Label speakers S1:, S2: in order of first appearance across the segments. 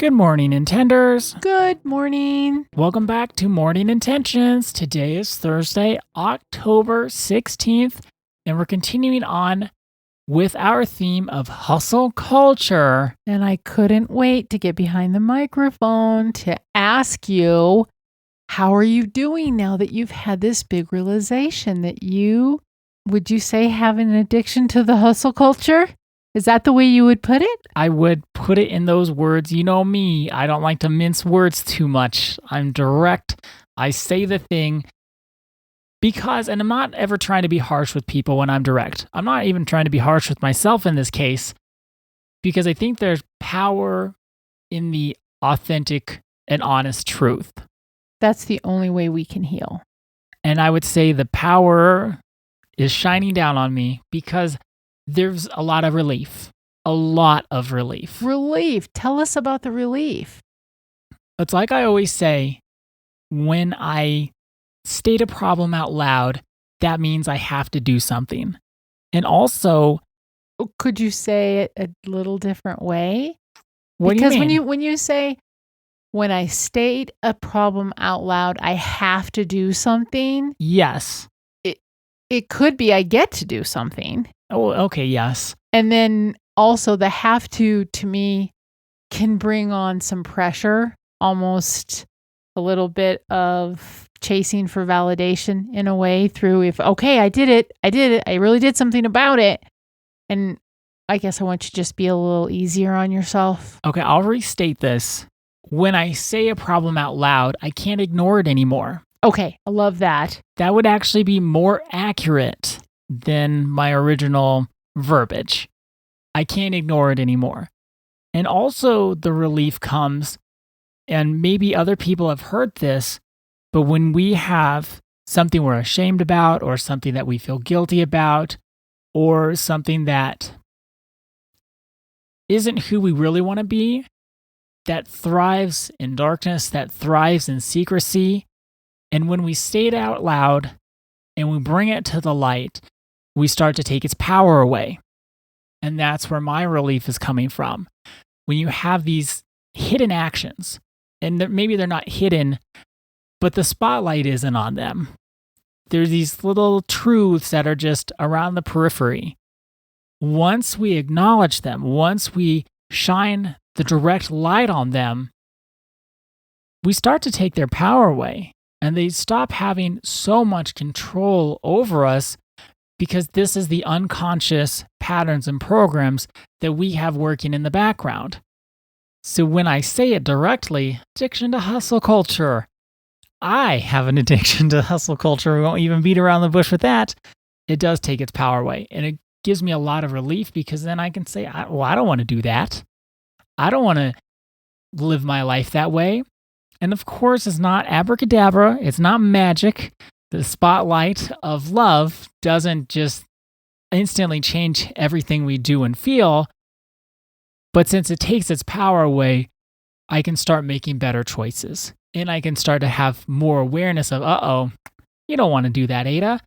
S1: Good morning, Intenders.
S2: Good morning.
S1: Welcome back to Morning Intentions. Today is Thursday, October 16th, and we're continuing on with our theme of hustle culture.
S2: And I couldn't wait to get behind the microphone to ask you, how are you doing now that you've had this big realization that would you say, have an addiction to the hustle culture? Is that the way you would put it?
S1: I would put it in those words. You know me, I don't like to mince words too much. I'm direct. I say the thing because, and I'm not ever trying to be harsh with people when I'm direct. I'm not even trying to be harsh with myself in this case because I think there's power in the authentic and honest truth.
S2: That's the only way we can heal.
S1: And I would say the power is shining down on me because there's a lot of relief. A lot of relief.
S2: Relief. Tell us about the relief.
S1: It's like I always say, when I state a problem out loud, that means I have to do something. And also,
S2: could you say it a little different way?
S1: What do you mean?
S2: Because when you say, when I state a problem out loud, I have to do something.
S1: Yes.
S2: It could be I get to do something.
S1: Oh, okay, yes.
S2: And then also the have to me, can bring on some pressure, almost a little bit of chasing for validation in a way through I did it, I really did something about it. And I guess I want you to just be a little easier on yourself.
S1: Okay, I'll restate this. When I say a problem out loud, I can't ignore it anymore.
S2: Okay, I love that.
S1: That would actually be more accurate than my original verbiage. I can't ignore it anymore. And also the relief comes, and maybe other people have heard this, but when we have something we're ashamed about or something that we feel guilty about or something that isn't who we really want to be, that thrives in darkness, that thrives in secrecy, and when we say it out loud and we bring it to the light, we start to take its power away. And that's where my relief is coming from. When you have these hidden actions, and maybe they're not hidden, but the spotlight isn't on them. There's these little truths that are just around the periphery. Once we acknowledge them, once we shine the direct light on them, we start to take their power away. And they stop having so much control over us because this is the unconscious patterns and programs that we have working in the background. So when I say it directly, addiction to hustle culture, I have an addiction to hustle culture. We won't even beat around the bush with that. It does take its power away. And it gives me a lot of relief because then I can say, I don't want to do that. I don't want to live my life that way. And of course, it's not abracadabra. It's not magic. The spotlight of love doesn't just instantly change everything we do and feel. But since it takes its power away, I can start making better choices. And I can start to have more awareness of, you don't want to do that, Ada.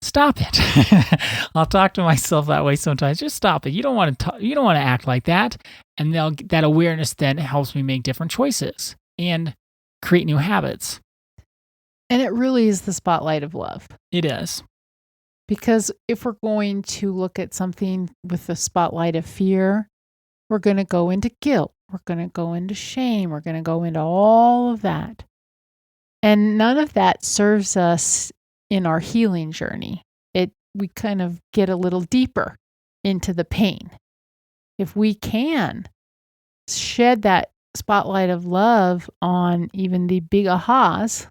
S1: Stop it. I'll talk to myself that way sometimes. Just stop it. You don't want to act like that. And that awareness then helps me make different choices and create new habits.
S2: And it really is the spotlight of love.
S1: It is.
S2: Because if we're going to look at something with the spotlight of fear, we're going to go into guilt. We're going to go into shame. We're going to go into all of that. And none of that serves us in our healing journey. We kind of get a little deeper into the pain. If we can shed that spotlight of love on even the big ahas,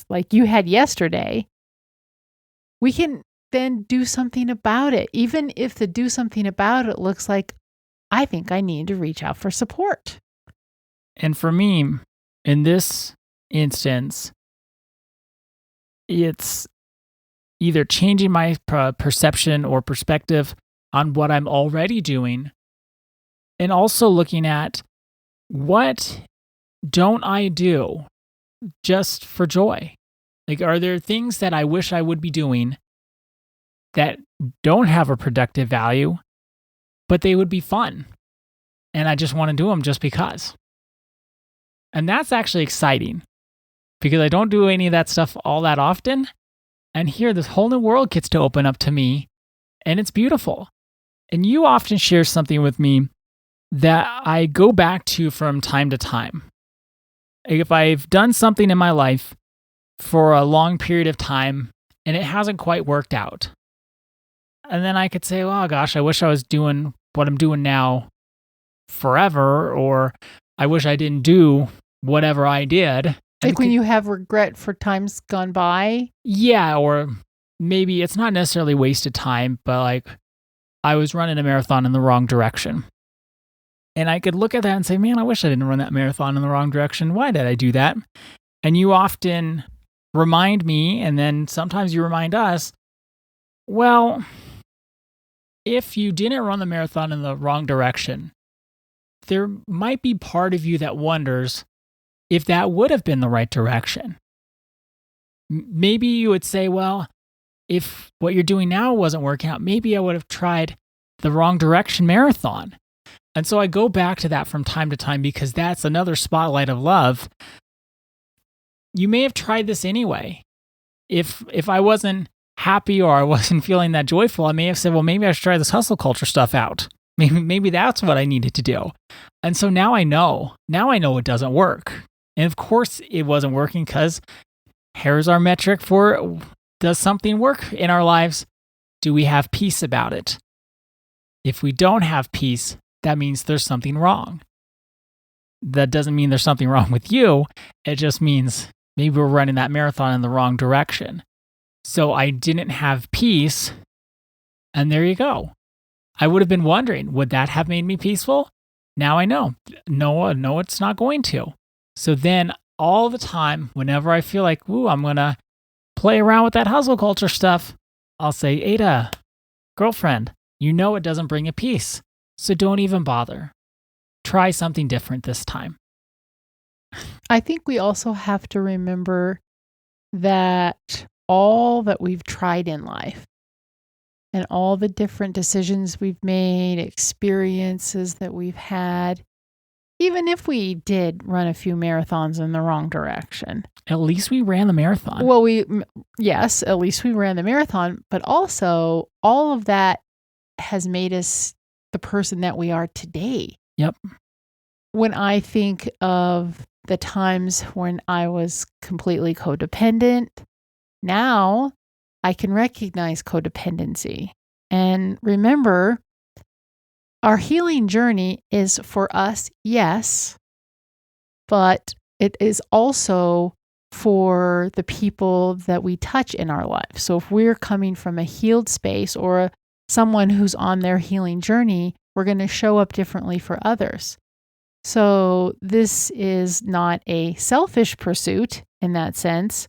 S2: like you had yesterday, we can then do something about it. Even if the do something about it looks like, I think I need to reach out for support.
S1: And for me, in this instance, it's either changing my perception or perspective on what I'm already doing, and also looking at what don't I do just for joy? Like, are there things that I wish I would be doing that don't have a productive value, but they would be fun? And I just want to do them just because. And that's actually exciting because I don't do any of that stuff all that often. And here, this whole new world gets to open up to me, and it's beautiful. And you often share something with me that I go back to from time to time. If I've done something in my life for a long period of time and it hasn't quite worked out, and then I could say, oh gosh, I wish I was doing what I'm doing now forever, or I wish I didn't do whatever I did.
S2: Like when you have regret for times gone by?
S1: Yeah, or maybe it's not necessarily wasted time, but like I was running a marathon in the wrong direction. And I could look at that and say, man, I wish I didn't run that marathon in the wrong direction. Why did I do that? And you often remind me, and then sometimes you remind us, well, if you didn't run the marathon in the wrong direction, there might be part of you that wonders if that would have been the right direction. Maybe you would say, well, if what you're doing now wasn't working out, maybe I would have tried the wrong direction marathon. And so I go back to that from time to time because that's another spotlight of love. You may have tried this anyway. If I wasn't happy or I wasn't feeling that joyful, I may have said, well, maybe I should try this hustle culture stuff out. Maybe that's what I needed to do. And so now I know. Now I know it doesn't work. And of course it wasn't working because here's our metric for, does something work in our lives? Do we have peace about it? If we don't have peace, that means there's something wrong. That doesn't mean there's something wrong with you. It just means maybe we're running that marathon in the wrong direction. So I didn't have peace, and there you go. I would have been wondering, would that have made me peaceful? Now I know. No, it's not going to. So then all the time, whenever I feel like, ooh, I'm going to play around with that hustle culture stuff, I'll say, Ada, girlfriend, you know it doesn't bring you peace. So don't even bother. Try something different this time.
S2: I think we also have to remember that all that we've tried in life and all the different decisions we've made, experiences that we've had, even if we did run a few marathons in the wrong direction.
S1: At least we ran the marathon.
S2: Well, yes, at least we ran the marathon, but also all of that has made us the person that we are today.
S1: Yep.
S2: When I think of the times when I was completely codependent, now I can recognize codependency. And remember, our healing journey is for us, yes, but it is also for the people that we touch in our life. So if we're coming from a healed space or someone who's on their healing journey, we're going to show up differently for others. So this is not a selfish pursuit in that sense.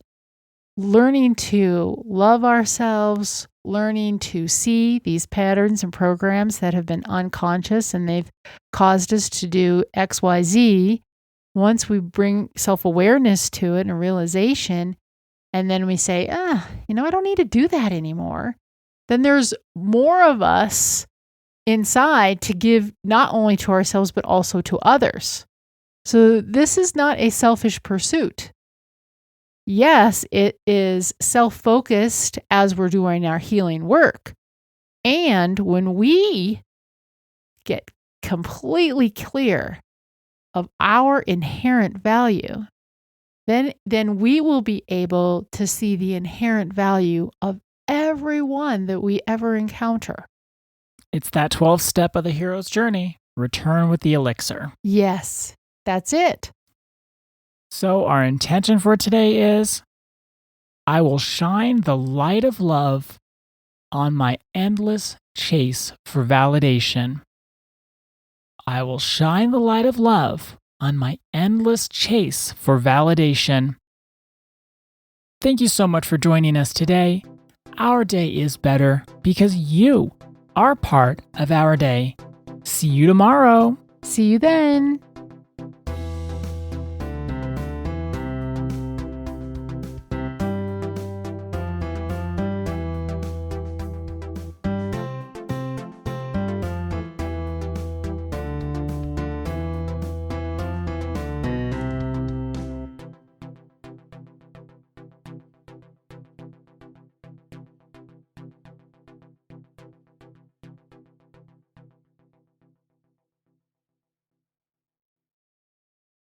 S2: Learning to love ourselves, learning to see these patterns and programs that have been unconscious and they've caused us to do X, Y, Z. Once we bring self-awareness to it and a realization, and then we say, I don't need to do that anymore. Then there's more of us inside to give not only to ourselves, but also to others. So this is not a selfish pursuit. Yes, it is self-focused as we're doing our healing work. And when we get completely clear of our inherent value, then we will be able to see the inherent value of everyone that we ever encounter.
S1: It's that 12th step of the hero's journey. Return with the elixir.
S2: Yes, that's it.
S1: So our intention for today is, I will shine the light of love on my endless chase for validation. I will shine the light of love on my endless chase for validation. Thank you so much for joining us today. Our day is better because you are part of our day. See you tomorrow.
S2: See you then.